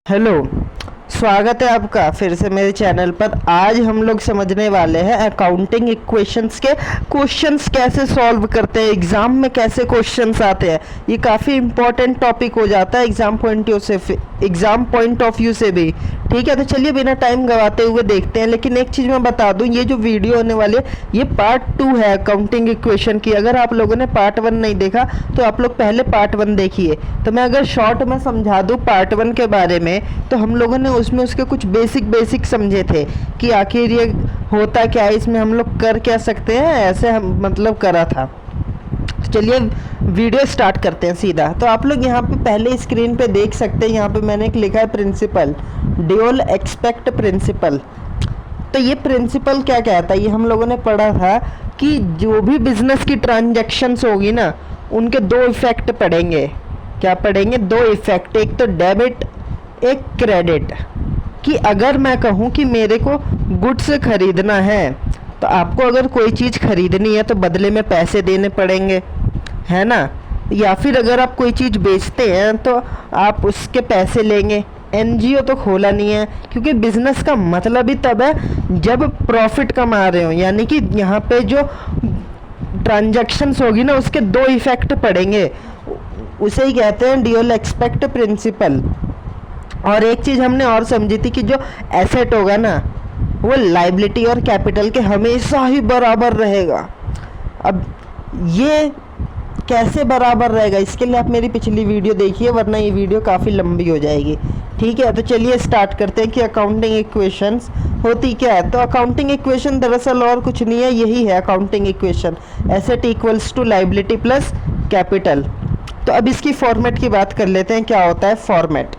Hello. स्वागत है आपका फिर से मेरे चैनल पर। आज हम लोग समझने वाले हैं अकाउंटिंग इक्वेशंस के क्वेश्चंस कैसे सॉल्व करते हैं, एग्जाम में कैसे क्वेश्चंस आते हैं। ये काफ़ी इंपॉर्टेंट टॉपिक हो जाता है एग्जाम पॉइंट ऑफ व्यू से भी। ठीक है, तो चलिए बिना टाइम गवाते हुए देखते हैं। लेकिन एक चीज़ मैं बता दूं, ये जो वीडियो होने वाली है ये पार्ट 2 है अकाउंटिंग इक्वेशन की। अगर आप लोगों ने पार्ट 1 नहीं देखा तो आप लोग पहले पार्ट 1 देखिए। तो मैं अगर शॉर्ट में समझा दूं पार्ट 1 के बारे में, तो हम लोगों ने उसमें उसके कुछ बेसिक समझे थे कि आखिर ये होता क्या है, इसमें हम लोग कर क्या सकते हैं, ऐसे हम मतलब करा था। चलिए वीडियो स्टार्ट करते हैं सीधा। तो आप लोग यहाँ पे पहले स्क्रीन पे देख सकते हैं, यहाँ पे मैंने एक लिखा है प्रिंसिपल, ड्यूअल एक्सपेक्ट प्रिंसिपल। तो ये प्रिंसिपल क्या कहता है, ये हम लोगों ने पढ़ा था कि जो भी बिजनेस की ट्रांजैक्शंस होगी ना, उनके दो इफेक्ट पड़ेंगे। क्या पड़ेंगे? दो इफेक्ट, एक तो डेबिट एक क्रेडिट। कि अगर मैं कहूँ कि मेरे को गुड्स खरीदना है, तो आपको अगर कोई चीज़ खरीदनी है तो बदले में पैसे देने पड़ेंगे, है ना। या फिर अगर आप कोई चीज़ बेचते हैं तो आप उसके पैसे लेंगे। एनजीओ तो खोला नहीं है, क्योंकि बिजनेस का मतलब ही तब है जब प्रॉफिट कमा रहे हो। यानी कि यहाँ पे जो ट्रांजैक्शंस होगी ना, उसके दो इफेक्ट पड़ेंगे, उसे ही कहते हैं ड्यूअल एक्सपेक्ट प्रिंसिपल। और एक चीज़ हमने और समझी थी कि जो एसेट होगा ना, वो लाइबिलिटी और कैपिटल के हमेशा ही बराबर रहेगा। अब ये कैसे बराबर रहेगा, इसके लिए आप मेरी पिछली वीडियो देखिए, वरना ये वीडियो काफ़ी लंबी हो जाएगी। ठीक है, तो चलिए स्टार्ट करते हैं कि अकाउंटिंग इक्वेशंस होती क्या है। तो अकाउंटिंग इक्वेशन दरअसल और कुछ नहीं है, यही है accounting equation, asset equals to liability plus capital. तो अब इसकी फॉर्मेट की बात कर लेते हैं, क्या होता है फॉर्मेट।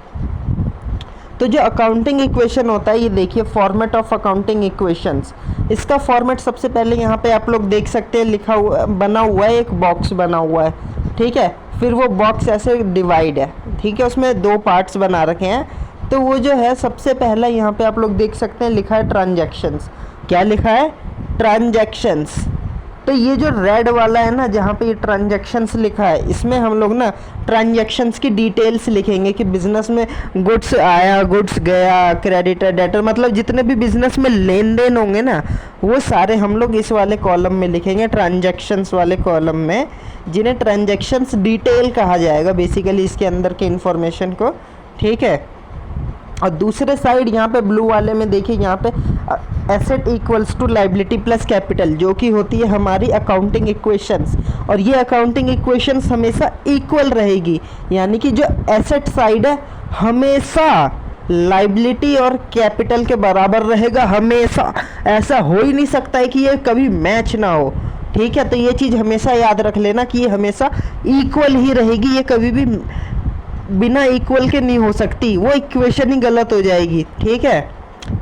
तो जो अकाउंटिंग इक्वेशन होता है, ये देखिए फॉर्मेट ऑफ अकाउंटिंग इक्वेशंस। इसका फॉर्मेट सबसे पहले यहाँ पे आप लोग देख सकते हैं, लिखा हुआ बना हुआ है, एक बॉक्स बना हुआ है। ठीक है, फिर वो बॉक्स ऐसे डिवाइड है। ठीक है, उसमें दो पार्ट्स बना रखे हैं। तो वो जो है सबसे पहला यहाँ पे आप लोग देख सकते हैं लिखा है ट्रांजैक्शंस। क्या लिखा है? ट्रांजैक्शंस। तो ये जो रेड वाला है ना, जहाँ पे ये ट्रांजैक्शंस लिखा है, इसमें हम लोग ना ट्रांजैक्शंस की डिटेल्स लिखेंगे कि बिजनेस में गुड्स आया, गुड्स गया, क्रेडिटर, डेटर, मतलब जितने भी बिजनेस में लेन देन होंगे ना, वो सारे हम लोग इस वाले कॉलम में लिखेंगे, ट्रांजैक्शंस वाले कॉलम में, जिन्हें ट्रांजैक्शंस डिटेल कहा जाएगा बेसिकली इसके अंदर के इंफॉर्मेशन को। ठीक है, और दूसरे साइड यहाँ पे ब्लू वाले में देखिए, यहाँ पे asset equals to liability plus capital, जो कि होती है हमारी अकाउंटिंग इक्वेशंस। और ये अकाउंटिंग इक्वेशंस हमेशा इक्वल रहेगी, यानी कि जो एसेट साइड है हमेशा लाइबिलिटी और कैपिटल के बराबर रहेगा, हमेशा। ऐसा हो ही नहीं सकता है कि ये कभी मैच ना हो। ठीक है, तो ये चीज़ हमेशा याद रख लेना कि ये हमेशा इक्वल ही रहेगी, ये कभी भी बिना इक्वल के नहीं हो सकती, वो इक्वेशन ही गलत हो जाएगी। ठीक है,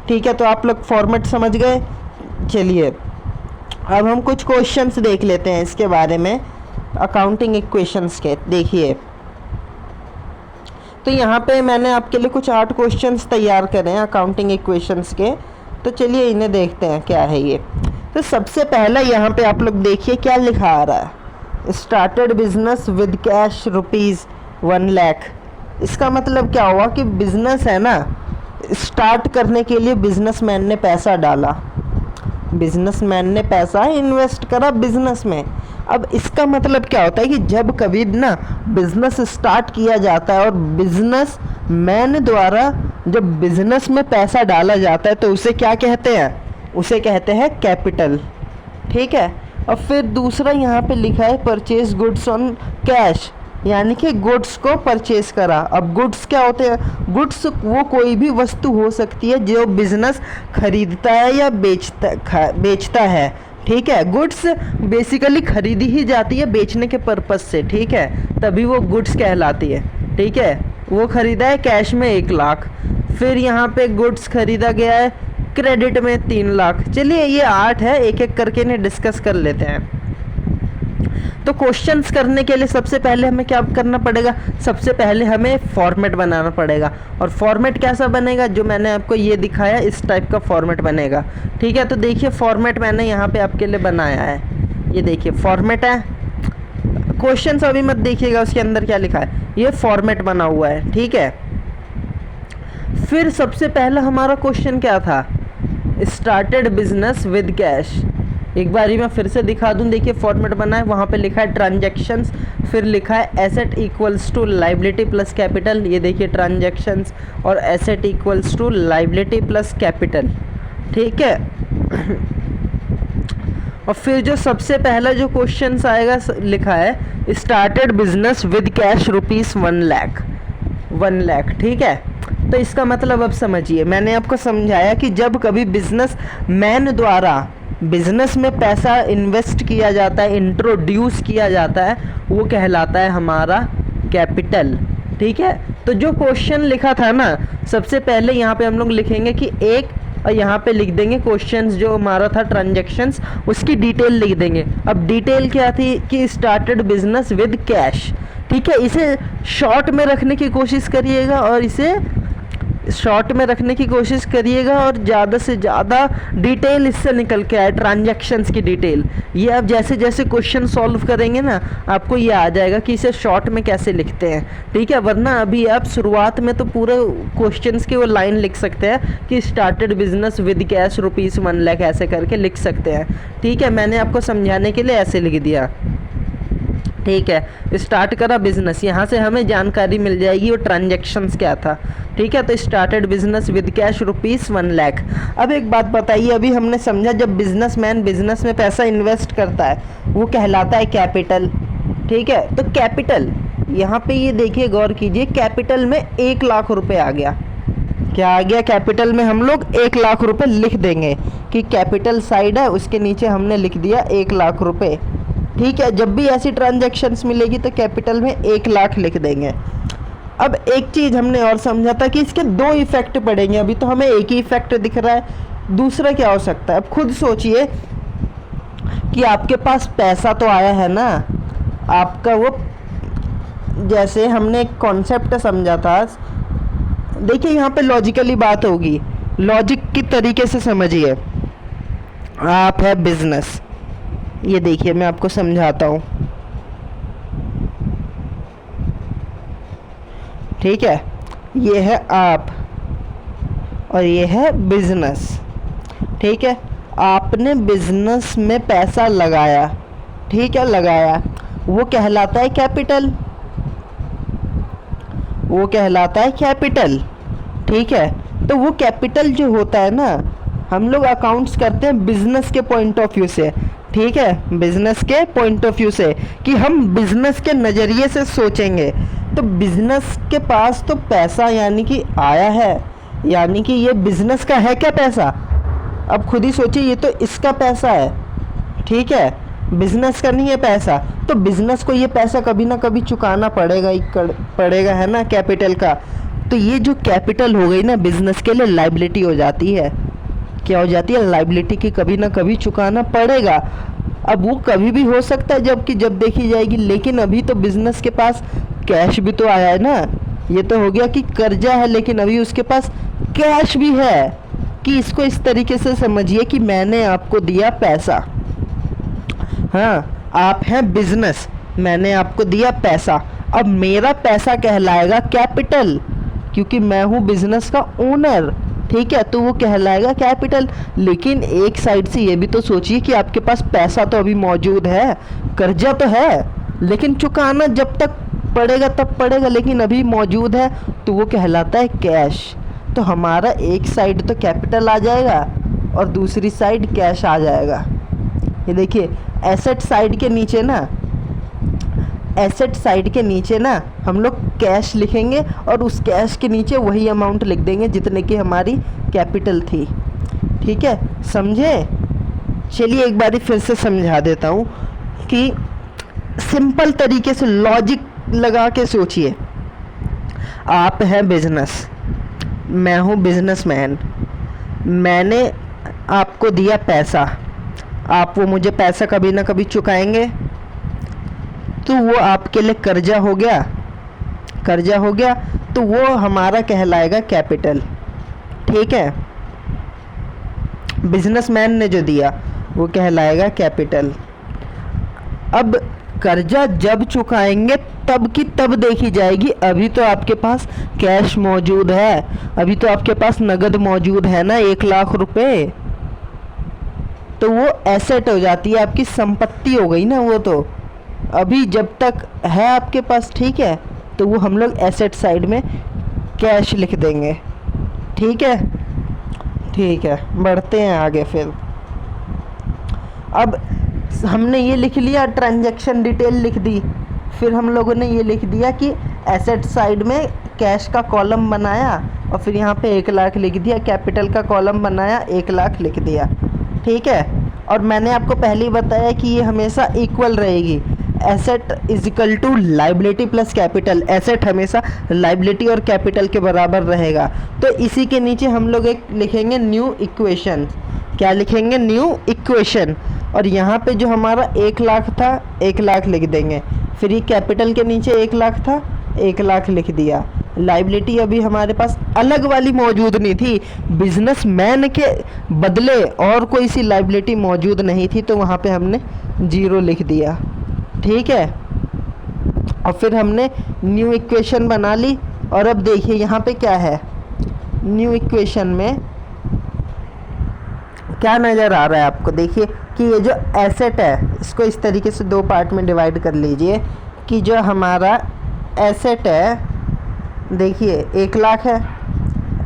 ठीक है, तो आप लोग फॉर्मेट समझ गए। चलिए अब हम कुछ क्वेश्चंस देख लेते हैं इसके बारे में, अकाउंटिंग इक्वेशंस के। देखिए, तो यहाँ पे मैंने आपके लिए कुछ 8 क्वेश्चंस तैयार करे हैं अकाउंटिंग इक्वेशंस के। तो चलिए इन्हें देखते हैं क्या है ये। तो सबसे पहला यहाँ पे आप लोग देखिए क्या लिखा आ रहा है, started business with cash ₹1 lakh. इसका मतलब क्या हुआ कि बिजनेस है ना, स्टार्ट करने के लिए बिजनेसमैन ने पैसा डाला, बिजनेसमैन ने पैसा इन्वेस्ट करा बिजनेस में। अब इसका मतलब क्या होता है कि जब कभी ना बिजनेस स्टार्ट किया जाता है और बिजनेस मैन द्वारा जब बिजनेस में पैसा डाला जाता है, तो उसे क्या कहते हैं? उसे कहते हैं कैपिटल। ठीक है, और फिर दूसरा यहाँ पे लिखा है परचेज गुड्स ऑन कैश, यानी कि गुड्स को परचेज करा। अब गुड्स क्या होते हैं? गुड्स वो कोई भी वस्तु हो सकती है जो बिजनेस खरीदता है या बेचता है। ठीक है, गुड्स बेसिकली खरीदी ही जाती है बेचने के पर्पस से। ठीक है, तभी वो गुड्स कहलाती है। ठीक है, वो खरीदा है कैश में 1 लाख, फिर यहाँ पे गुड्स खरीदा गया है क्रेडिट में 3 लाख। चलिए ये 8 है, एक एक करके इन्हें डिस्कस कर लेते हैं। तो क्वेश्चंस करने के लिए सबसे पहले हमें क्या करना पड़ेगा? सबसे पहले हमें फॉर्मेट बनाना पड़ेगा। और फॉर्मेट कैसा बनेगा? जो मैंने आपको ये दिखाया, इस टाइप का फॉर्मेट बनेगा। ठीक है, तो देखिए फॉर्मेट मैंने यहाँ पे आपके लिए बनाया है, ये देखिए फॉर्मेट है। क्वेश्चंस अभी मत देखिएगा उसके अंदर क्या लिखा है, ये फॉर्मेट बना हुआ है। ठीक है, फिर सबसे पहला हमारा क्वेश्चन क्या था, स्टार्टेड बिजनेस विद कैश। एक बार ही मैं फिर से दिखा दूं, देखिए फॉर्मेट बना है, वहाँ पे लिखा है ट्रांजैक्शंस, फिर लिखा है asset equals to liability plus capital. ये देखिए ट्रांजैक्शंस और asset equals to liability plus capital, ठीक है। और फिर जो सबसे पहला जो क्वेश्चन आएगा लिखा है started business with cash rupees 1 lakh, ठीक है। तो इसका मतलब अब समझिए, मैंने आपको समझाया कि जब कभी बिजनेस मैन द्वारा बिजनेस में पैसा इन्वेस्ट किया जाता है, इंट्रोड्यूस किया जाता है, वो कहलाता है हमारा कैपिटल, ठीक है। तो जो क्वेश्चन लिखा था ना, सबसे पहले यहाँ पे हम लोग लिखेंगे कि एक, और यहाँ पे लिख देंगे क्वेश्चंस जो हमारा था ट्रांजैक्शंस, उसकी डिटेल लिख देंगे। अब डिटेल क्या थी कि स्टार्टेड बिजनेस विद कैश, ठीक है। इसे शॉर्ट में रखने की कोशिश करिएगा और इसे शॉर्ट में रखने की कोशिश करिएगा और ज़्यादा से ज़्यादा डिटेल इससे निकल के आए, ट्रांजैक्शंस की डिटेल। ये आप जैसे जैसे क्वेश्चन सॉल्व करेंगे ना, आपको ये आ जाएगा कि इसे शॉर्ट में कैसे लिखते हैं, ठीक है। वरना अभी आप शुरुआत में तो पूरे क्वेश्चंस की वो लाइन लिख सकते हैं कि started business with cash rupees 1 lakh, ऐसे करके लिख सकते हैं, ठीक है। मैंने आपको समझाने के लिए ऐसे लिख दिया, ठीक है। स्टार्ट करा बिजनेस, यहाँ से हमें जानकारी मिल जाएगी वो ट्रांजैक्शंस क्या था, ठीक है। तो started business with cash rupees 1 lakh. अब एक बात बताइए, अभी हमने समझा जब बिजनेसमैन बिजनेस में पैसा इन्वेस्ट करता है वो कहलाता है कैपिटल, ठीक है। तो कैपिटल यहाँ पे ये देखिए, गौर कीजिए, कैपिटल में 1 लाख रुपए आ गया। क्या आ गया? कैपिटल में हम लोग 1 लाख रुपए लिख देंगे कि कैपिटल साइड है, उसके नीचे हमने लिख दिया 1 लाख रुपए, ठीक है। जब भी ऐसी ट्रांजैक्शंस मिलेगी तो कैपिटल में 1 लाख लिख देंगे। अब एक चीज़ हमने और समझा था कि इसके 2 इफेक्ट पड़ेंगे, अभी तो हमें एक ही इफेक्ट दिख रहा है, दूसरा क्या हो सकता है। अब खुद सोचिए कि आपके पास पैसा तो आया है ना, आपका वो, जैसे हमने एक कॉन्सेप्ट समझा था, देखिए यहाँ पे लॉजिकली बात होगी, लॉजिक की तरीके से समझिए। आप है बिजनेस, ये देखिए मैं आपको समझाता हूँ, ठीक है। ये है आप और ये है बिजनेस, ठीक है। आपने बिजनेस में पैसा लगाया, ठीक है, लगाया, वो कहलाता है कैपिटल, वो कहलाता है कैपिटल, ठीक है। तो वो कैपिटल जो होता है ना, हम लोग अकाउंट्स करते हैं बिजनेस के पॉइंट ऑफ व्यू से, ठीक है, बिजनेस के पॉइंट ऑफ व्यू से, कि हम बिजनेस के नज़रिए से सोचेंगे। तो बिजनेस के पास तो पैसा यानी कि आया है, यानी कि ये बिजनेस का है क्या पैसा। अब खुद ही सोचिए, ये तो इसका पैसा है, ठीक है, बिजनेस का नहीं है पैसा। तो बिजनेस को ये पैसा कभी ना कभी चुकाना पड़ेगा ही पड़ेगा, है ना, कैपिटल का। तो ये जो कैपिटल हो गई ना बिजनेस के लिए, लाइबिलिटी हो जाती है। क्या हो जाती है? लाइबिलिटी की कभी ना कभी चुकाना पड़ेगा। अब वो कभी भी हो सकता है जब देखी जाएगी, लेकिन अभी तो बिजनेस के पास कैश भी तो आया है ना। ये तो हो गया कि कर्जा है, लेकिन अभी उसके पास कैश भी है। कि इसको इस तरीके से समझिए कि मैंने आपको दिया पैसा, हाँ, आप हैं बिजनेस, मैंने आपको दिया पैसा, अब मेरा पैसा कहलाएगा कैपिटल, क्योंकि मैं हूँ बिजनेस का ओनर, ठीक है, तो वो कहलाएगा कैपिटल। लेकिन एक साइड से ये भी तो सोचिए कि आपके पास पैसा तो अभी मौजूद है, कर्जा तो है, लेकिन चुकाना जब तक पड़ेगा तब पड़ेगा, लेकिन अभी मौजूद है, तो वो कहलाता है कैश। तो हमारा एक साइड तो कैपिटल आ जाएगा और दूसरी साइड कैश आ जाएगा। ये देखिए, एसेट साइड के नीचे ना, एसेट साइड के नीचे ना हम लोग कैश लिखेंगे और उस कैश के नीचे वही अमाउंट लिख देंगे जितने की हमारी कैपिटल थी, ठीक है, समझे। चलिए एक बारी फिर से समझा देता हूँ कि सिंपल तरीके से लॉजिक लगा के सोचिए। आप हैं बिजनेस, मैं हूँ बिजनेसमैन, मैंने आपको दिया पैसा, आप वो मुझे पैसा कभी ना कभी चुकाएंगे, तो वो आपके लिए कर्जा हो गया, कर्जा हो गया, तो वो हमारा कहलाएगा कैपिटल, ठीक है। बिजनेसमैन ने जो दिया वो कहलाएगा कैपिटल। अब कर्जा जब चुकाएंगे तब की तब देखी जाएगी। अभी तो आपके पास कैश मौजूद है, अभी तो आपके पास नगद मौजूद है ना 1,00,000 रुपए, तो वो एसेट हो जाती है, आपकी संपत्ति हो गई ना वो। तो अभी जब तक है आपके पास, ठीक है, तो वो हम लोग एसेट साइड में कैश लिख देंगे। ठीक है, ठीक है, बढ़ते हैं आगे। फिर अब हमने ये लिख लिया, ट्रांजैक्शन डिटेल लिख दी, फिर हम लोगों ने ये लिख दिया कि एसेट साइड में कैश का कॉलम बनाया और फिर यहाँ पे 1,00,000 लिख दिया, कैपिटल का कॉलम बनाया 1,00,000 लिख दिया। ठीक है, और मैंने आपको पहले ही बताया कि ये हमेशा इक्वल रहेगी, asset is equal to liability plus capital. Asset हमेशा लाइबिलिटी और कैपिटल के बराबर रहेगा। तो इसी के नीचे हम लोग एक लिखेंगे न्यू इक्वेशन। क्या लिखेंगे? New equation. और यहाँ पे जो हमारा 1,00,000 था 1,00,000 लिख देंगे, फिर ये कैपिटल के नीचे 1,00,000 था 1,00,000 लिख दिया। लाइबिलिटी अभी हमारे पास अलग वाली मौजूद नहीं थी, बिजनेसमैन के बदले और कोई सी लाइबिलिटी मौजूद नहीं थी, तो वहाँ पे हमने 0 लिख दिया। ठीक है, और फिर हमने न्यू इक्वेशन बना ली। और अब देखिए यहाँ पे क्या है, न्यू इक्वेशन में क्या नज़र आ रहा है आपको? देखिए कि ये जो एसेट है इसको इस तरीके से 2 पार्ट में डिवाइड कर लीजिए कि जो हमारा एसेट है, देखिए 1,00,000 है,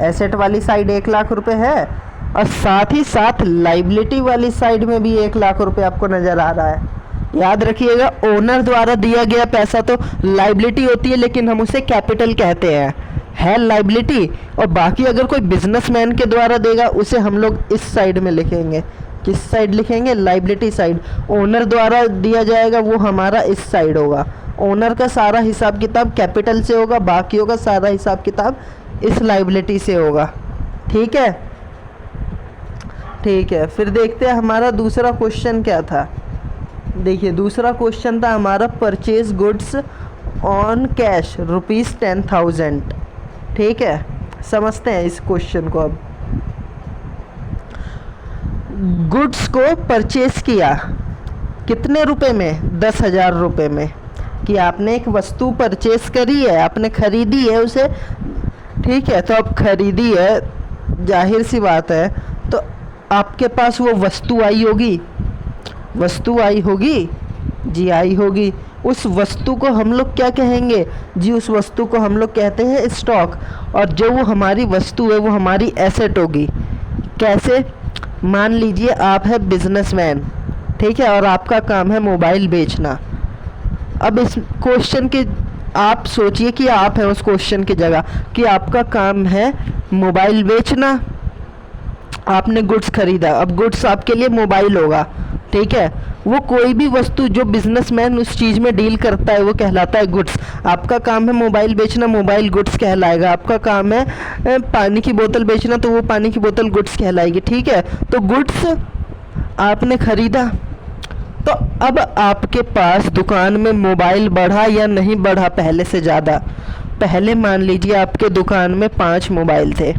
एसेट वाली साइड 1,00,000 रुपये है, और साथ ही साथ लाइबिलिटी वाली साइड में भी 1,00,000 रुपये आपको नज़र आ रहा है। याद रखिएगा, ओनर द्वारा दिया गया पैसा तो लाइबिलिटी होती है, लेकिन हम उसे कैपिटल कहते हैं, है लाइबिलिटी। और बाकी अगर कोई बिजनेसमैन के द्वारा देगा उसे हम लोग इस साइड में लिखेंगे। किस साइड लिखेंगे? Liability side. ओनर द्वारा दिया जाएगा वो हमारा इस साइड होगा। ओनर का सारा हिसाब किताब कैपिटल से होगा, बाकियों का सारा हिसाब किताब इस लाइबिलिटी से होगा। ठीक है, ठीक है। फिर देखते हैं हमारा दूसरा क्वेश्चन क्या था। देखिए दूसरा क्वेश्चन था हमारा, परचेज गुड्स ऑन कैश ₹10,000। ठीक है, समझते हैं इस क्वेश्चन को। अब गुड्स को परचेज किया कितने रुपए में? 10,000 रुपये में। कि आपने एक वस्तु परचेज करी है, आपने खरीदी है उसे। ठीक है, तो अब खरीदी है, जाहिर सी बात है, तो आपके पास वो वस्तु आई होगी, वस्तु आई होगी जी, आई होगी। उस वस्तु को हम लोग क्या कहेंगे जी? उस वस्तु को हम लोग कहते हैं स्टॉक। और जो वो हमारी वस्तु है वो हमारी एसेट होगी। कैसे? मान लीजिए आप है बिजनेसमैन, ठीक है, और आपका काम है मोबाइल बेचना। अब इस क्वेश्चन के आप सोचिए कि आप हैं उस क्वेश्चन की जगह, कि आपका काम है मोबाइल बेचना, आपने गुड्स खरीदा। अब गुड्स आपके लिए मोबाइल होगा। ठीक है, वो कोई भी वस्तु जो बिजनेसमैन उस चीज़ में डील करता है वो कहलाता है गुड्स। आपका काम है मोबाइल बेचना, मोबाइल गुड्स कहलाएगा। आपका काम है पानी की बोतल बेचना, तो वो पानी की बोतल गुड्स कहलाएगी। ठीक है, तो गुड्स आपने खरीदा, तो अब आपके पास दुकान में मोबाइल बढ़ा या नहीं बढ़ा पहले से ज़्यादा? पहले मान लीजिए आपके दुकान में 5 मोबाइल थे,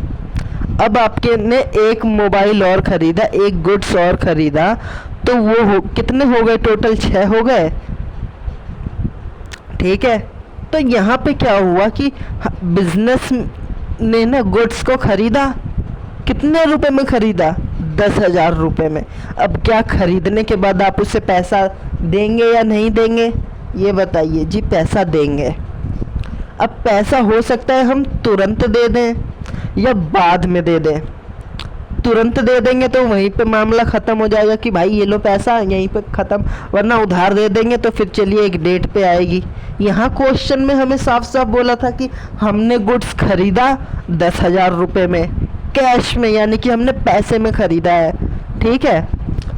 अब आपके ने एक मोबाइल और ख़रीदा, एक गुड्स और ख़रीदा, तो वो कितने हो गए? टोटल 6 हो गए। ठीक है, तो यहाँ पे क्या हुआ कि बिजनेस ने ना गुड्स को ख़रीदा, कितने रुपए में ख़रीदा? 10,000 रुपये में। अब क्या खरीदने के बाद आप उसे पैसा देंगे या नहीं देंगे? ये बताइए जी। पैसा देंगे। अब पैसा हो सकता है हम तुरंत दे दें या बाद में दे दें। तुरंत दे देंगे तो वहीं पे मामला ख़त्म हो जाएगा कि भाई ये लो पैसा, यहीं पे ख़त्म। वरना उधार दे देंगे तो फिर चलिए एक डेट पे आएगी। यहाँ क्वेश्चन में हमें साफ साफ बोला था कि हमने गुड्स खरीदा 10,000 रुपये में, कैश में, यानी कि हमने पैसे में ख़रीदा है। ठीक है,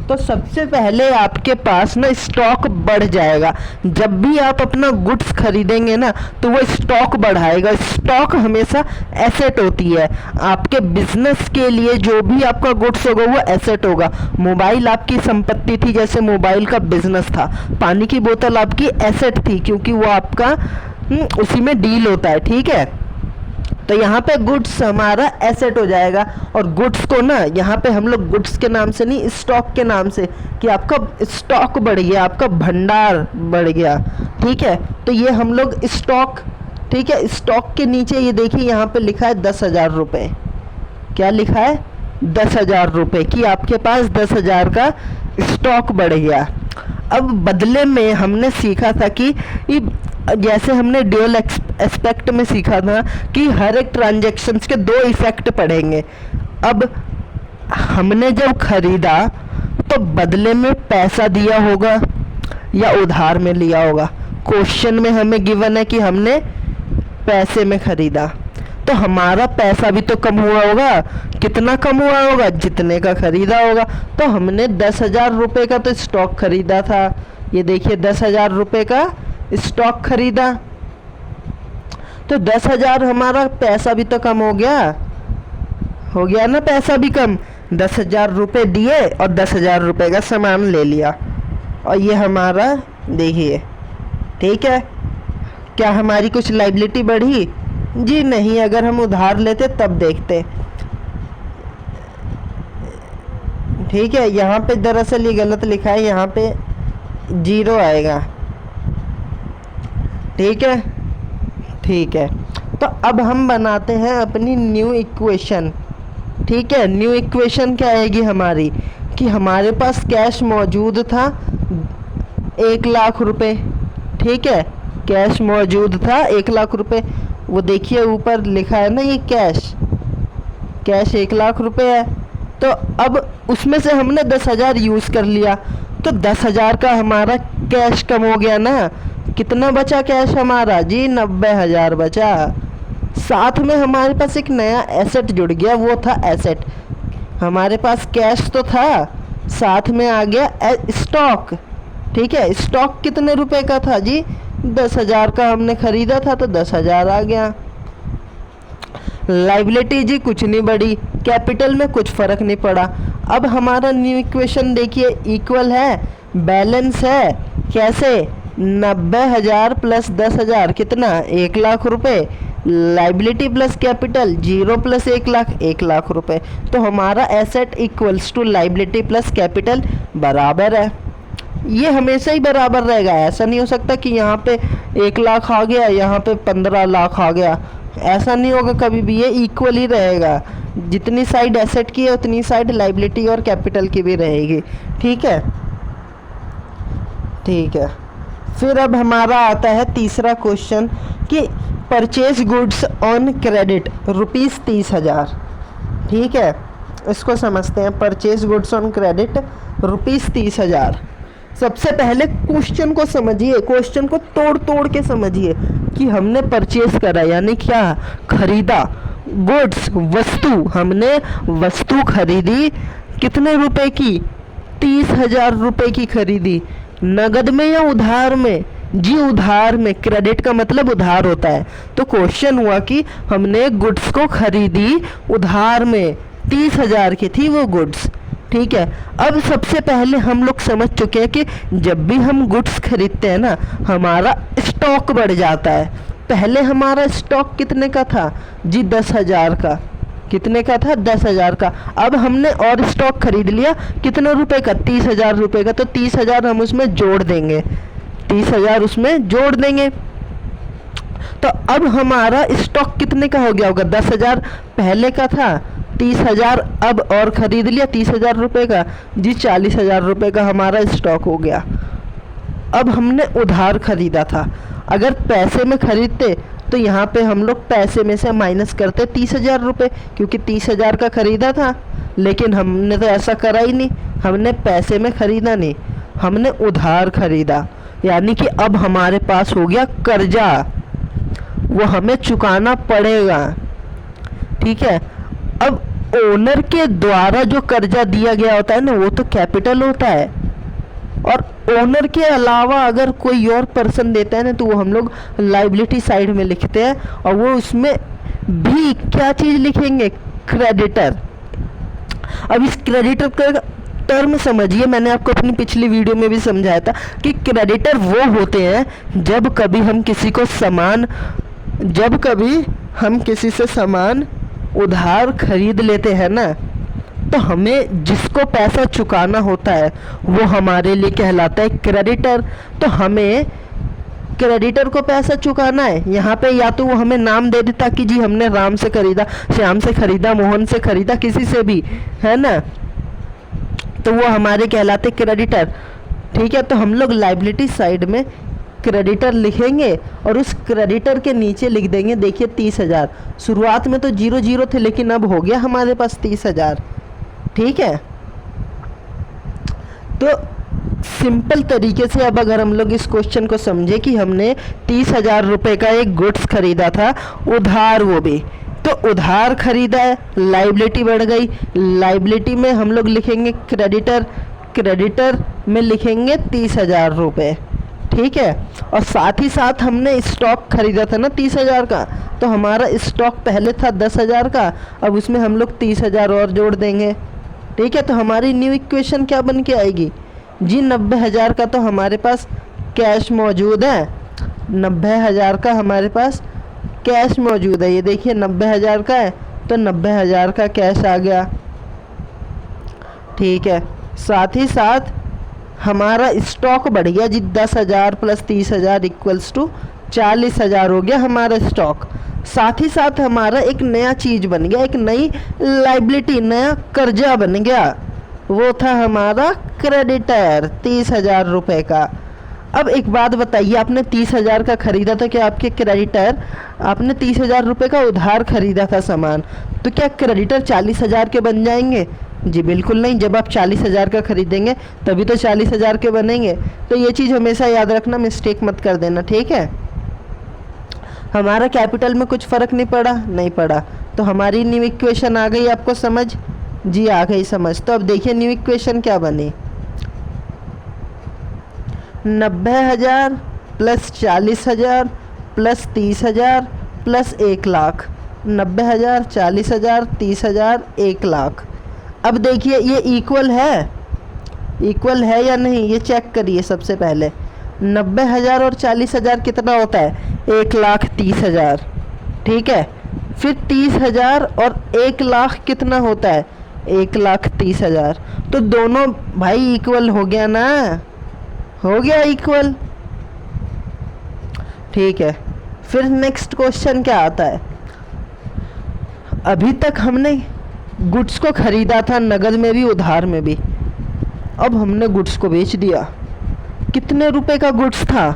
तो सबसे पहले आपके पास ना स्टॉक बढ़ जाएगा। जब भी आप अपना गुड्स खरीदेंगे ना तो वो स्टॉक बढ़ाएगा। स्टॉक हमेशा एसेट होती है। आपके बिजनेस के लिए जो भी आपका गुड्स होगा वो एसेट होगा। मोबाइल आपकी संपत्ति थी, जैसे मोबाइल का बिजनेस था। पानी की बोतल आपकी एसेट थी, क्योंकि वो आपका उसी में डील होता है। ठीक है, तो यहाँ पे गुड्स हमारा एसेट हो जाएगा। और गुड्स को ना यहाँ पे हम लोग गुड्स के नाम से नहीं, स्टॉक के नाम से, कि आपका स्टॉक बढ़ गया, आपका भंडार बढ़ गया। ठीक है, तो ये हम लोग स्टॉक, ठीक है, स्टॉक के नीचे ये देखिए यहाँ पे लिखा है 10,000 रुपये। क्या लिखा है? 10,000 रुपये कि आपके पास 10,000 का स्टॉक बढ़ गया। अब बदले में हमने सीखा था कि जैसे हमने ड्यूअल एस्पेक्ट में सीखा था कि हर एक ट्रांजैक्शंस के दो इफेक्ट पड़ेंगे। अब हमने जब खरीदा तो बदले में पैसा दिया होगा या उधार में लिया होगा। क्वेश्चन में हमें गिवन है कि हमने पैसे में खरीदा, तो हमारा पैसा भी तो कम हुआ होगा। कितना कम हुआ होगा? जितने का खरीदा होगा। तो हमने 10,000 रुपये का तो स्टॉक खरीदा था, ये देखिए 10,000 रुपये का स्टॉक खरीदा, तो 10,000 हमारा पैसा भी तो कम हो गया ना, पैसा भी कम। 10,000 रुपये दिए और 10,000 रुपये का सामान ले लिया, और ये हमारा देखिए, ठीक है। क्या हमारी कुछ लायबिलिटी बढ़ी? जी नहीं, अगर हम उधार लेते तब देखते। ठीक है, यहाँ पे दरअसल ये गलत लिखा है, यहाँ पे 0 आएगा। ठीक है, ठीक है। तो अब हम बनाते हैं अपनी न्यू इक्वेशन। ठीक है, न्यू इक्वेशन क्या आएगी हमारी कि हमारे पास कैश मौजूद था 1,00,000 रुपये। ठीक है, कैश मौजूद था 1,00,000 रुपये। वो देखिए ऊपर लिखा है ना, ये कैश 1,00,000 रुपये है। तो अब उसमें से हमने 10,000 यूज़ कर लिया, तो 10,000 का हमारा कैश कम हो गया ना। कितना बचा कैश हमारा? जी 90,000 बचा। साथ में हमारे पास एक नया एसेट जुड़ गया, वो था एसेट। हमारे पास कैश तो था, साथ में आ गया स्टॉक। ठीक है, स्टॉक कितने रुपए का था? जी 10,000 का हमने खरीदा था, तो 10,000 आ गया। लायबिलिटी जी कुछ नहीं बढ़ी, कैपिटल में कुछ फर्क नहीं पड़ा। अब हमारा न्यू इक्वेशन देखिए, इक्वल है, बैलेंस है। कैसे? 90,000 प्लस 10,000 कितना? 1,00,000 रुपये। लायबिलिटी प्लस कैपिटल 0 प्लस 1,00,000 1,00,000 रुपये। तो हमारा asset equals to liability plus capital बराबर है। ये हमेशा ही बराबर रहेगा, ऐसा नहीं हो सकता कि यहाँ पे 1,00,000 आ गया, यहाँ पे 15,00,000 आ गया। ऐसा नहीं होगा कभी भी, ये इक्वल ही रहेगा। जितनी साइड एसेट की है उतनी साइड लायबिलिटी और कैपिटल की भी रहेगी। ठीक है, ठीक है। फिर अब हमारा आता है तीसरा क्वेश्चन कि परचेज गुड्स ऑन क्रेडिट ₹30,000। ठीक है, इसको समझते हैं। Purchase goods on credit ₹30,000। सबसे पहले क्वेश्चन को समझिए, क्वेश्चन को तोड़ तोड़ के समझिए कि हमने परचेज करा यानी क्या? खरीदा। गुड्स वस्तु, हमने वस्तु खरीदी कितने रुपए की? 30,000 रुपये की खरीदी। नगद में या उधार में? जी उधार में। क्रेडिट का मतलब उधार होता है। तो क्वेश्चन हुआ कि हमने गुड्स को खरीदी उधार में, 30,000 की थी वो गुड्स। ठीक है, अब सबसे पहले हम लोग समझ चुके हैं कि जब भी हम गुड्स खरीदते हैं ना, हमारा स्टॉक बढ़ जाता है। पहले हमारा स्टॉक कितने का था? जी 10,000 का। कितने का था? 10,000 का। अब हमने और स्टॉक खरीद लिया, कितने रुपए का? 30,000 रुपये का। तो 30,000 हम उसमें जोड़ देंगे, 30,000 उसमें जोड़ देंगे। तो अब हमारा स्टॉक कितने का हो गया होगा? 10,000 पहले का था, 30,000 अब और ख़रीद लिया 30,000 रुपये का। जी 40,000 रुपये का हमारा स्टॉक हो गया। अब हमने उधार ख़रीदा था, अगर पैसे में ख़रीदते तो यहाँ पे हम लोग पैसे में से माइनस करते 30,000 रुपये, क्योंकि 30,000 का ख़रीदा था। लेकिन हमने तो ऐसा करा ही नहीं, हमने पैसे में ख़रीदा नहीं, हमने उधार ख़रीदा। यानी कि अब हमारे पास हो गया कर्जा, वो हमें चुकाना पड़ेगा। ठीक है, अब ओनर के द्वारा जो कर्जा दिया गया होता है ना, वो तो कैपिटल होता है। और ओनर के अलावा अगर कोई और पर्सन देता है ना, तो वो हम लोग लायबिलिटी साइड में लिखते हैं, और वो उसमें भी क्या चीज़ लिखेंगे? क्रेडिटर। अब इस क्रेडिटर का टर्म समझिए, मैंने आपको अपनी पिछली वीडियो में भी समझाया था कि क्रेडिटर वो होते हैं जब कभी हम किसी को सामान, जब कभी हम किसी से सामान उधार खरीद लेते हैं ना, तो हमें जिसको पैसा चुकाना होता है वो हमारे लिए कहलाता है क्रेडिटर। तो हमें क्रेडिटर को पैसा चुकाना है। यहाँ पे या तो वो हमें नाम दे देता कि जी हमने राम से खरीदा, श्याम से खरीदा, मोहन से खरीदा, किसी से भी, है ना, तो वो हमारे कहलाते क्रेडिटर। ठीक है, तो हम लोग लाइबिलिटी साइड में क्रेडिटर लिखेंगे और उस क्रेडिटर के नीचे लिख देंगे, देखिए 30,000। शुरुआत में तो 0 थे, लेकिन अब हो गया हमारे पास 30,000। ठीक है, तो सिंपल तरीके से अब अगर हम लोग इस क्वेश्चन को समझे कि हमने 30,000 रुपये का एक गुड्स खरीदा था उधार, वो भी तो उधार खरीदा है, लाइबिलिटी बढ़ गई। लाइबिलिटी में हम लोग लिखेंगे क्रेडिटर, क्रेडिटर में लिखेंगे 30,000 रुपये। ठीक है, और साथ ही साथ हमने स्टॉक खरीदा था ना 30,000 का, तो हमारा स्टॉक पहले था 10,000 का, अब उसमें हम लोग 30,000 और जोड़ देंगे। ठीक है, तो हमारी न्यू इक्वेशन क्या बन के आएगी जी, 90,000 का तो हमारे पास कैश मौजूद है, 90,000 का हमारे पास कैश मौजूद है। ये देखिए 90,000 का है, तो 90,000 का कैश आ गया। ठीक है, साथ ही साथ हमारा स्टॉक बढ़ गया जी, 10,000 प्लस 30,000 इक्वल्स टू 40,000 हो गया हमारा स्टॉक। साथ ही साथ हमारा एक नया चीज़ बन गया, एक नई लाइबिलिटी, नया कर्जा बन गया, वो था हमारा क्रेडिटर 30,000 रुपये का। अब एक बात बताइए, आपने 30,000 का खरीदा था, क्या आपके क्रेडिटर, आपने 30,000 रुपये का उधार खरीदा था सामान, तो क्या क्रेडिटर 40,000 के बन जाएंगे? जी बिल्कुल नहीं। जब आप 40,000 का खरीदेंगे तभी तो 40,000 के बनेंगे। तो ये चीज़ हमेशा याद रखना, मिस्टेक मत कर देना। ठीक है, हमारा कैपिटल में कुछ फ़र्क नहीं पड़ा, नहीं पड़ा, तो हमारी न्यू इक्वेशन आ गई आपको समझ? जी आ गई समझ। तो अब देखिए न्यू इक्वेशन क्या बनी, 90,000 प्लस 40,000 प्लस 30,000 प्लस 1,00,000। 90,000, 40,000, 30,000, 1,00,000। अब देखिए ये इक्वल है, इक्वल है या नहीं, ये चेक करिए सबसे पहले। 90,000 और 40,000 कितना होता है? 1,30,000। ठीक है, फिर 30,000 और 1,00,000 कितना होता है? 1,30,000। तो दोनों भाई इक्वल हो गया ना, हो गया इक्वल। ठीक है, फिर नेक्स्ट क्वेश्चन क्या आता है, अभी तक हमने गुड्स को खरीदा था नगद में भी उधार में भी, अब हमने गुड्स को बेच दिया। कितने रुपए का गुड्स था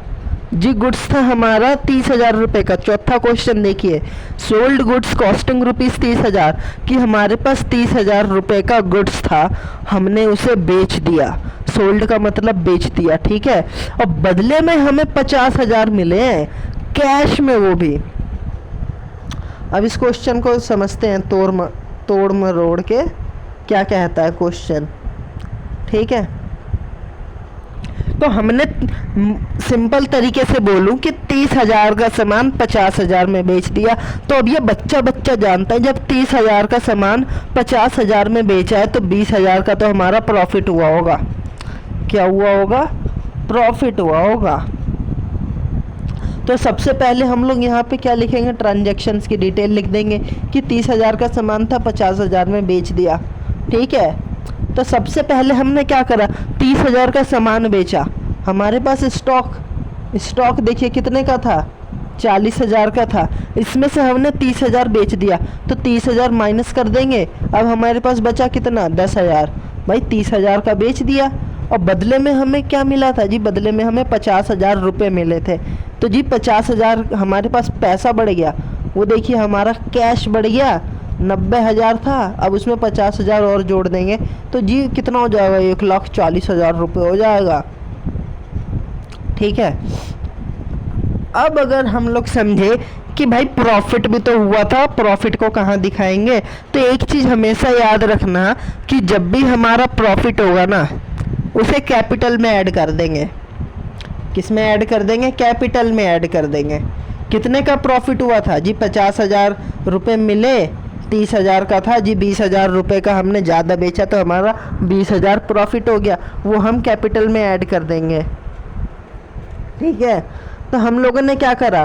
जी? गुड्स था हमारा 30,000 रुपये का। चौथा क्वेश्चन देखिए, सोल्ड गुड्स कॉस्टिंग रुपीज़ 30,000, कि हमारे पास 30,000 रुपये का गुड्स था, हमने उसे बेच दिया। सोल्ड का मतलब बेच दिया। ठीक है, और बदले में हमें 50,000 मिले हैं कैश में, वो भी। अब इस क्वेश्चन को समझते हैं तोड़ मरोड़ के क्या कहता है क्वेश्चन। ठीक है, तो हमने सिंपल तरीके से बोलूं कि 30,000 का सामान 50,000 में बेच दिया। तो अब ये बच्चा जानता है, जब 30,000 का सामान 50,000 में बेचा है तो 20,000 का तो हमारा प्रॉफिट हुआ होगा। क्या हुआ होगा? प्रॉफिट हुआ होगा। तो सबसे पहले हम लोग यहाँ पे क्या लिखेंगे, ट्रांजैक्शंस की डिटेल लिख देंगे कि 30,000 का सामान था, 50,000 में बेच दिया। ठीक है, तो सबसे पहले हमने क्या करा, 30,000 का सामान बेचा, हमारे पास स्टॉक देखिए कितने का था, 40,000 का था, इसमें से हमने 30,000 बेच दिया, तो 30,000 माइनस कर देंगे, अब हमारे पास बचा कितना, 10,000। भाई 30,000 का बेच दिया, और बदले में हमें क्या मिला था जी? बदले में हमें 50,000 रुपये मिले थे। तो जी 50,000 हमारे पास पैसा बढ़ गया, वो देखिए हमारा कैश बढ़ गया। 90,000 था, अब उसमें 50,000 और जोड़ देंगे, तो जी कितना हो जाएगा, 1,40,000 रुपये हो जाएगा। ठीक है, अब अगर हम लोग समझे कि भाई प्रॉफिट भी तो हुआ था, प्रॉफिट को कहाँ दिखाएंगे, तो एक चीज़ हमेशा याद रखना कि जब भी हमारा प्रॉफिट होगा ना, उसे कैपिटल में ऐड कर देंगे। किस में ऐड कर देंगे? कैपिटल में ऐड कर देंगे। कितने का प्रॉफिट हुआ था जी? 50,000 रुपये मिले, 30,000 का था जी, 20,000 रुपये का हमने ज़्यादा बेचा तो हमारा 20,000 प्रॉफिट हो गया, वो हम कैपिटल में ऐड कर देंगे। ठीक है, तो हम लोगों ने क्या करा,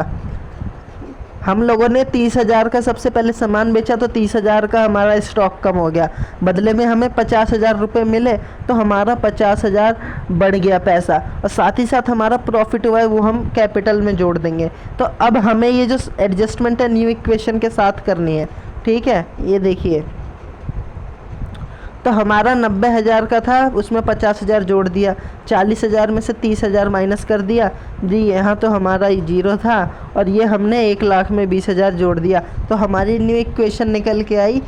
हम लोगों ने 30,000 का सबसे पहले सामान बेचा तो 30,000 का हमारा स्टॉक कम हो गया, बदले में हमें 50,000 रुपये मिले तो हमारा 50,000 बढ़ गया पैसा, और साथ ही साथ हमारा प्रॉफिट हुआ है वो हम कैपिटल में जोड़ देंगे। तो अब हमें ये जो एडजस्टमेंट है न्यू इक्वेशन के साथ करनी है, ठीक है। ये देखिए, तो हमारा 90,000 का था, उसमें 50,000 जोड़ दिया, 40,000 में से 30,000 माइनस कर दिया जी, यहाँ तो हमारा जीरो था, और ये हमने 1,00,000 में 20,000 जोड़ दिया, तो हमारी न्यू इक्वेशन निकल के आई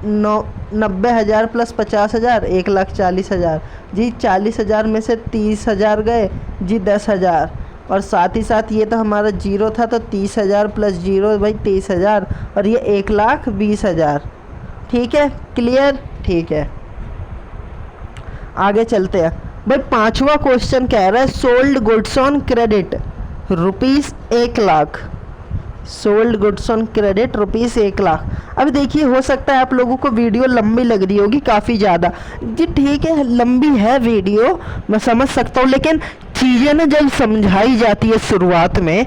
90,000 प्लस 50,000 1,40,000 जी। 40,000 में से 30,000 गए जी 10,000, और साथ ही साथ ये तो हमारा जीरो था, तो 30,000 प्लस जीरो भाई 23,000, और ये 1,20,000। ठीक है, क्लियर, ठीक है। आगे चलते हैं भाई। 5वां क्वेश्चन कह रहा है sold goods on credit rupees 1,00,000, sold goods on credit rupees 1,00,000। अब देखिए, हो सकता है आप लोगों को वीडियो लंबी लग रही होगी, काफ़ी ज़्यादा जी, ठीक है, लंबी है वीडियो, मैं समझ सकता हूँ, लेकिन चीज़ें ना जब समझाई जाती है शुरुआत में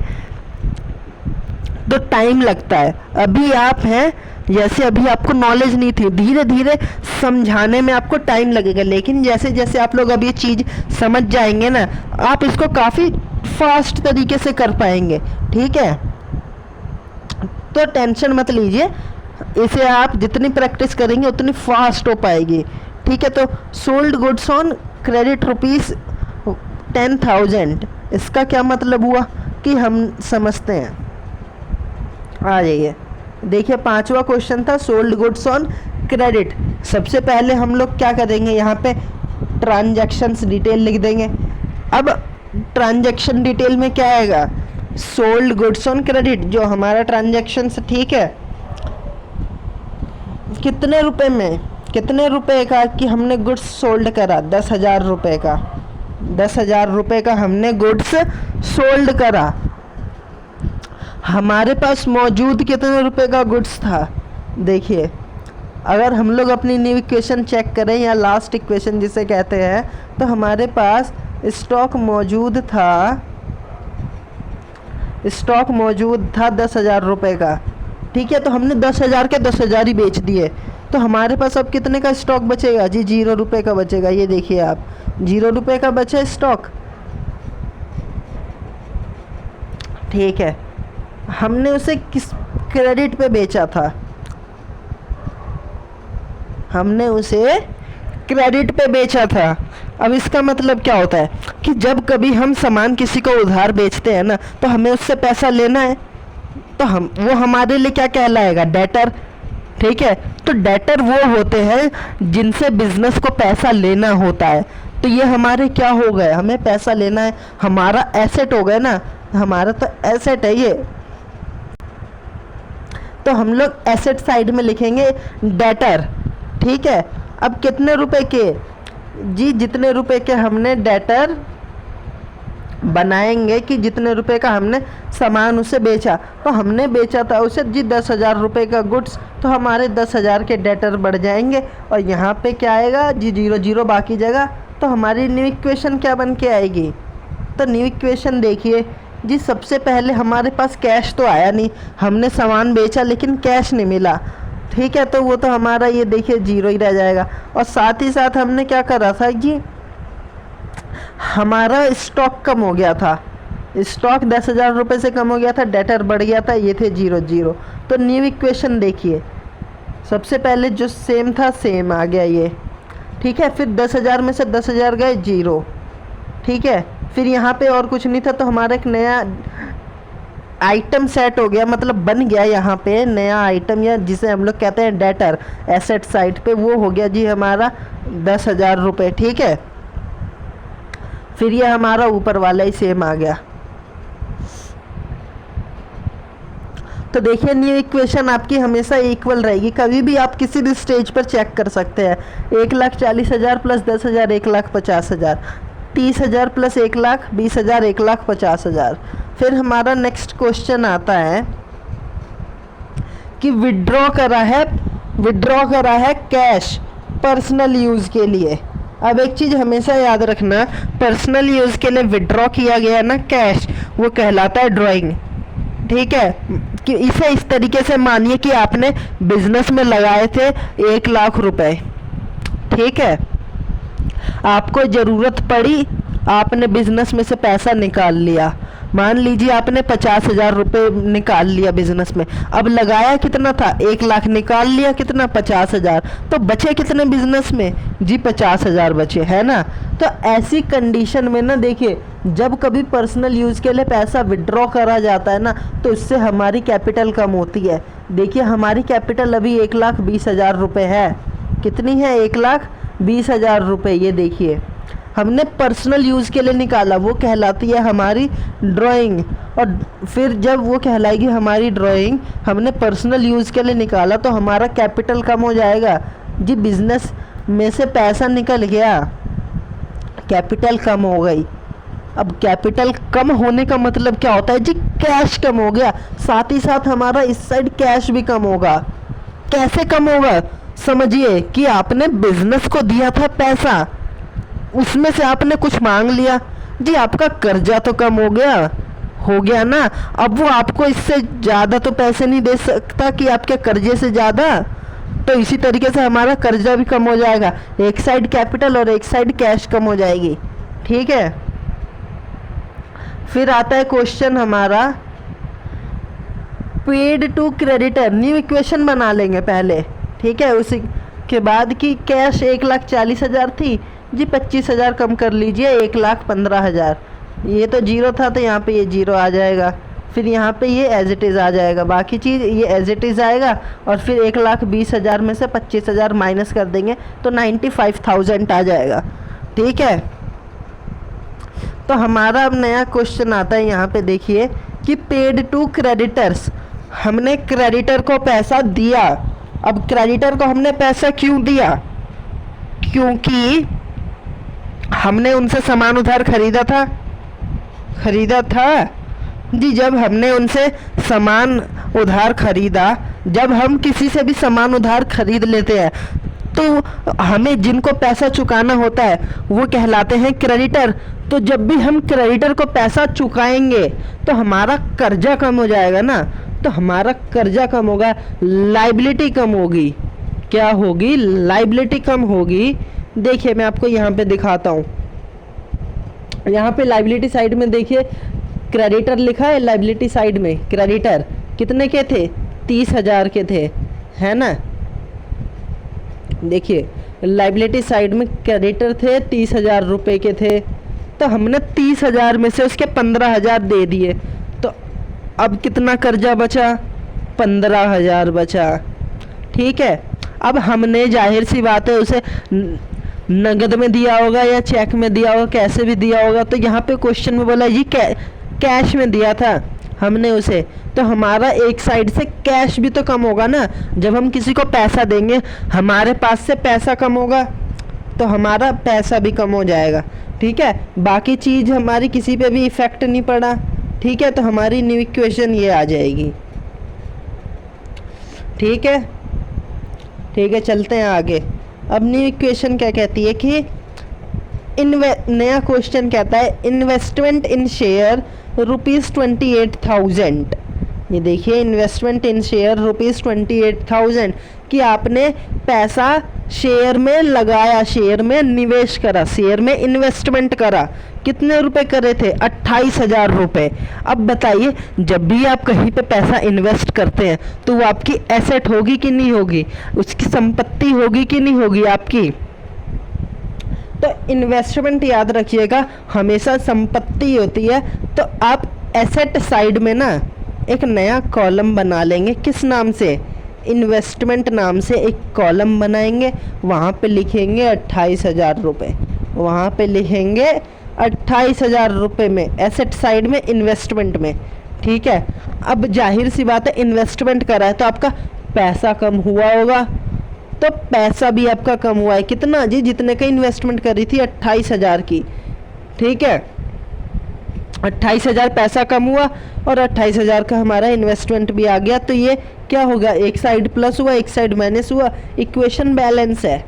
तो टाइम लगता है। अभी आप हैं, जैसे अभी आपको नॉलेज नहीं थी, धीरे धीरे समझाने में आपको टाइम लगेगा, लेकिन जैसे जैसे आप लोग अब ये चीज़ समझ जाएंगे ना, आप इसको काफ़ी फास्ट तरीके से कर पाएंगे, ठीक है। तो टेंशन मत लीजिए, इसे आप जितनी प्रैक्टिस करेंगे उतनी फास्ट हो पाएगी, ठीक है। तो sold goods on credit rupees 10,000, इसका क्या मतलब हुआ कि हम समझते हैं। आ जाइए, देखिए 5वां क्वेश्चन था सोल्ड गुड्स ऑन क्रेडिट। सबसे पहले हम लोग क्या करेंगे, यहाँ पे ट्रांजैक्शंस डिटेल लिख देंगे। अब ट्रांजैक्शन डिटेल में क्या आएगा, सोल्ड गुड्स ऑन क्रेडिट, जो हमारा ट्रांजैक्शंस, ठीक है, कितने रुपए में, कितने रुपए का कि हमने गुड्स सोल्ड करा, 10,000 रुपये का, 10,000 रुपये का हमने गुड्स सोल्ड करा। हमारे पास मौजूद कितने रुपए का गुड्स था, देखिए, अगर हम लोग अपनी न्यू इक्वेशन चेक करें या लास्ट इक्वेशन जिसे कहते हैं, तो हमारे पास स्टॉक मौजूद था, स्टॉक मौजूद था 10,000 रुपये का, ठीक है। तो हमने 10,000 के 10,000 ही बेच दिए, तो हमारे पास अब कितने का स्टॉक बचेगा जी, 0 रुपये का बचेगा। ये देखिए आप, 0 रुपये का बचे स्टॉक, ठीक है। हमने उसे किस क्रेडिट पे बेचा था, हमने उसे क्रेडिट पे बेचा था। अब इसका मतलब क्या होता है कि जब कभी हम सामान किसी को उधार बेचते हैं ना, तो हमें उससे पैसा लेना है, तो वो हमारे लिए क्या कहलाएगा, डेटर, ठीक है। तो डेटर वो होते हैं जिनसे बिजनेस को पैसा लेना होता है। तो ये हमारे क्या हो गए, हमें पैसा लेना है, हमारा एसेट हो गया ना, हमारा तो एसेट है ये, तो हम लोग एसेट साइड में लिखेंगे डेटर, ठीक है। अब कितने रुपए के जी, जितने रुपए के हमने डेटर बनाएंगे कि जितने रुपए का हमने सामान उसे बेचा, तो हमने बेचा था उसे जी 10,000 रुपये का गुड्स, तो हमारे 10,000 के डेटर बढ़ जाएंगे, और यहाँ पे क्या आएगा जी 0 0 बाकी जगह, तो हमारी न्यू इक्वेशन क्या बन के आएगी। तो न्यू इक्वेशन देखिए जी, सबसे पहले हमारे पास कैश तो आया नहीं, हमने सामान बेचा लेकिन कैश नहीं मिला, ठीक है। तो वो तो हमारा ये देखिए 0 ही रह जाएगा, और साथ ही साथ हमने क्या करा था जी, हमारा स्टॉक कम हो गया था, स्टॉक 10,000 रुपये से कम हो गया था, डेटर बढ़ गया था, ये थे 0 0। तो न्यू इक्वेशन देखिए, सबसे पहले जो सेम था सेम आ गया ये, ठीक है। फिर 10,000 में से 10,000 गए 0, ठीक है। फिर यहाँ पे और कुछ नहीं था, तो हमारा एक नया आइटम सेट हो गया, मतलब बन गया यहाँ पे नया आइटम, या जिसे हम लोग कहते हैं डेटर, एसेट साइड पे वो हो गया जी हमारा 10,000 रुपये, ठीक है। फिर ये हमारा ऊपर वाला ही सेम आ गया। तो देखिए न्यू इक्वेशन आपकी हमेशा इक्वल रहेगी, कभी भी आप किसी भी स्टेज पर चेक कर सकते हैं। 1,40,000 प्लस 10,000 1,50,000, 30,000 प्लस 1,20,000 1,50,000। फिर हमारा नेक्स्ट क्वेश्चन आता है कि विड्रॉ करा है कैश पर्सनल यूज़ के लिए। अब एक चीज़ हमेशा याद रखना, पर्सनल यूज़ के लिए विड्रॉ किया गया ना कैश, वो कहलाता है ड्राइंग, ठीक है। कि इसे इस तरीके से मानिए कि आपने बिजनेस में लगाए थे 1 लाख रुपए, ठीक है, आपको ज़रूरत पड़ी, आपने बिजनेस में से पैसा निकाल लिया, मान लीजिए आपने 50,000 रुपये निकाल लिया बिजनेस में। अब लगाया कितना था, 1 लाख, निकाल लिया कितना, 50,000, तो बचे कितने बिजनेस में जी, 50,000 बचे, है ना। तो ऐसी कंडीशन में ना देखिए, जब कभी पर्सनल यूज़ के लिए पैसा विड्रॉ करा जाता है ना, तो इससे हमारी कैपिटल कम होती है। देखिए हमारी कैपिटल अभी 1,20,000 रुपये है। कितनी है, 1,20,000 रुपये। ये देखिए हमने पर्सनल यूज़ के लिए निकाला, वो कहलाती है हमारी ड्राइंग। और फिर जब वो कहलाएगी हमारी ड्राइंग, हमने पर्सनल यूज़ के लिए निकाला, तो हमारा कैपिटल कम हो जाएगा जी। बिजनेस में से पैसा निकल गया, कैपिटल कम हो गई। अब कैपिटल कम होने का मतलब क्या होता है जी, कैश कम हो गया। साथ ही साथ हमारा इस साइड कैश भी कम होगा। कैसे कम होगा, समझिए कि आपने बिजनेस को दिया था पैसा, उसमें से आपने कुछ मांग लिया जी, आपका कर्जा तो कम हो गया ना। अब वो आपको इससे ज़्यादा तो पैसे नहीं दे सकता कि आपके कर्जे से ज़्यादा, तो इसी तरीके से हमारा कर्जा भी कम हो जाएगा। एक साइड कैपिटल और एक साइड कैश कम हो जाएगी, ठीक है। फिर आता है क्वेश्चन हमारा paid to creditor. New equation बना लेंगे पहले, ठीक है। उसी के बाद की कैश 1,40,000 थी जी, 25,000 कम कर लीजिए, 1,15,000। ये तो जीरो था तो यहाँ पे ये जीरो आ जाएगा, फिर यहाँ पे ये एज इट इज़ आ जाएगा, बाकी चीज़ ये एज इट इज़ आएगा। और फिर 1,20,000 में से 25,000 माइनस कर देंगे तो 95,000 आ जाएगा, ठीक है। तो हमारा अब नया क्वेश्चन आता है यहाँ पे, देखिए कि पेड टू क्रेडिटर्स, हमने क्रेडिटर को पैसा दिया। अब क्रेडिटर को हमने पैसा क्यों दिया, क्योंकि हमने उनसे सामान उधार खरीदा था जी। जब हमने उनसे सामान उधार खरीदा, जब हम किसी से भी सामान उधार खरीद लेते हैं तो हमें जिनको पैसा चुकाना होता है वो कहलाते हैं क्रेडिटर। तो जब भी हम क्रेडिटर को पैसा चुकाएंगे तो हमारा कर्जा कम हो जाएगा ना, तो हमारा कर्जा कम होगा, लाइबिलिटी कम होगी। क्या होगी, लाइबिलिटी कम होगी। देखिए मैं आपको यहाँ पे दिखाता हूँ, यहाँ पे लाइबिलिटी साइड में देखिए क्रेडिटर लिखा है, लाइबिलिटी साइड में क्रेडिटर कितने के थे, 30,000 के थे, है ना। देखिए लाइबिलिटी साइड में क्रेडिटर थे 30,000 रुपये के थे, तो हमने 30,000 में से उसके 15,000 दे दिए, तो अब कितना कर्जा बचा, 15,000 बचा, ठीक है। अब हमने जाहिर सी बात है उसे नगद में दिया होगा या चेक में दिया होगा, कैसे भी दिया होगा। तो यहाँ पे क्वेश्चन में बोला जी कैश में दिया था हमने उसे, तो हमारा एक साइड से कैश भी तो कम होगा ना। जब हम किसी को पैसा देंगे हमारे पास से पैसा कम होगा तो हमारा पैसा भी कम हो जाएगा, ठीक है। बाकी चीज़ हमारी किसी पे भी इफ़ेक्ट नहीं पड़ा, ठीक है। तो हमारी न्यू इक्वेशन ये आ जाएगी, ठीक है, ठीक है। चलते हैं आगे। अब न्यू इक्वेशन क्या कहती है कि नया क्वेश्चन कहता है इन्वेस्टमेंट इन शेयर ₹28,000। ये देखिए इन्वेस्टमेंट इन शेयर ₹28,000 कि आपने पैसा शेयर में लगाया, शेयर में निवेश करा, शेयर में इन्वेस्टमेंट करा। कितने रुपए करे थे, 28,000 रुपये। अब बताइए जब भी आप कहीं पे पैसा इन्वेस्ट करते हैं तो वो आपकी एसेट होगी कि नहीं होगी, उसकी संपत्ति होगी कि नहीं होगी आपकी। तो इन्वेस्टमेंट याद रखिएगा हमेशा संपत्ति होती है। तो आप एसेट साइड में ना एक नया कॉलम बना लेंगे, किस नाम से, इन्वेस्टमेंट नाम से एक कॉलम बनाएंगे। वहाँ पे लिखेंगे 28,000 रुपये, वहाँ पे लिखेंगे 28,000 रुपये में एसेट साइड में, इन्वेस्टमेंट में, ठीक है। अब जाहिर सी बात है इन्वेस्टमेंट करा है तो आपका पैसा कम हुआ होगा, तो पैसा भी आपका कम हुआ है। कितना जी, जितने का इन्वेस्टमेंट करी थी 28,000 की, ठीक है। 28,000 पैसा कम हुआ और 28,000 का हमारा इन्वेस्टमेंट भी आ गया। तो ये क्या होगा, एक साइड प्लस हुआ एक साइड माइनस हुआ, इक्वेशन बैलेंस है।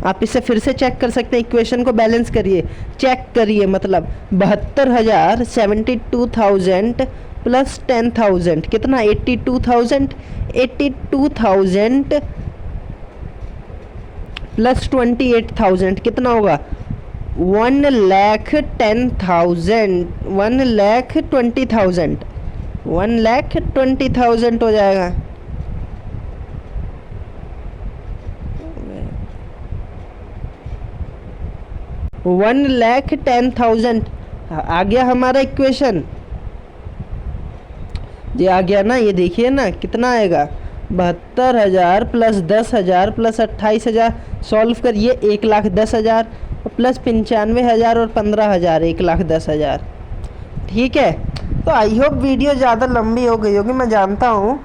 आप इसे फिर से चेक कर सकते हैं, इक्वेशन को बैलेंस करिए, चेक करिए। मतलब 72,000 72,000 प्लस 10,000 कितना 82,000, 82,000 प्लस 28,000 कितना होगा 1,10,000, 1,20,000, 1,20,000 हो जाएगा। $1,10,000 आ गया हमारा इक्वेशन। ये आ गया ना, ये देखिए ना कितना आएगा 72,000 प्लस 10,000 प्लस 28,000 सॉल्व करिए 1,10,000 प्लस 95,000 और 15,000 1,10,000। ठीक है, तो आई होप वीडियो ज़्यादा लंबी हो गई होगी, मैं जानता हूँ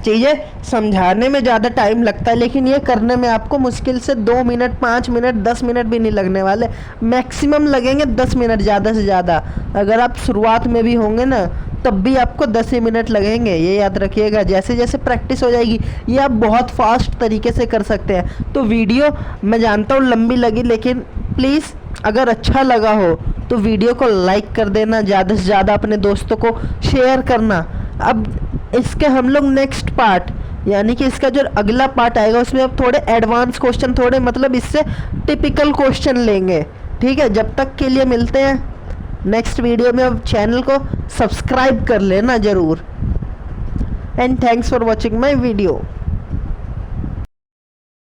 चीज़ें समझाने में ज़्यादा टाइम लगता है, लेकिन ये करने में आपको मुश्किल से 2 मिनट 5 मिनट 10 मिनट भी नहीं लगने वाले, मैक्सिमम लगेंगे 10 मिनट ज़्यादा से ज़्यादा। अगर आप शुरुआत में भी होंगे ना तब भी आपको 10 ही मिनट लगेंगे, ये याद रखिएगा। जैसे जैसे प्रैक्टिस हो जाएगी ये आप बहुत फास्ट तरीके से कर सकते हैं। तो वीडियो मैं जानता हूँ लंबी लगी, लेकिन प्लीज़ अगर अच्छा लगा हो तो वीडियो को लाइक कर देना, ज़्यादा से ज़्यादा अपने दोस्तों को शेयर करना। अब इसके हम लोग नेक्स्ट पार्ट यानी कि इसका जो अगला पार्ट आएगा उसमें अब थोड़े एडवांस क्वेश्चन, थोड़े मतलब इससे टिपिकल क्वेश्चन लेंगे। ठीक है, जब तक के लिए मिलते हैं नेक्स्ट वीडियो में। अब चैनल को सब्सक्राइब कर लेना ज़रूर। And thanks for watching my video.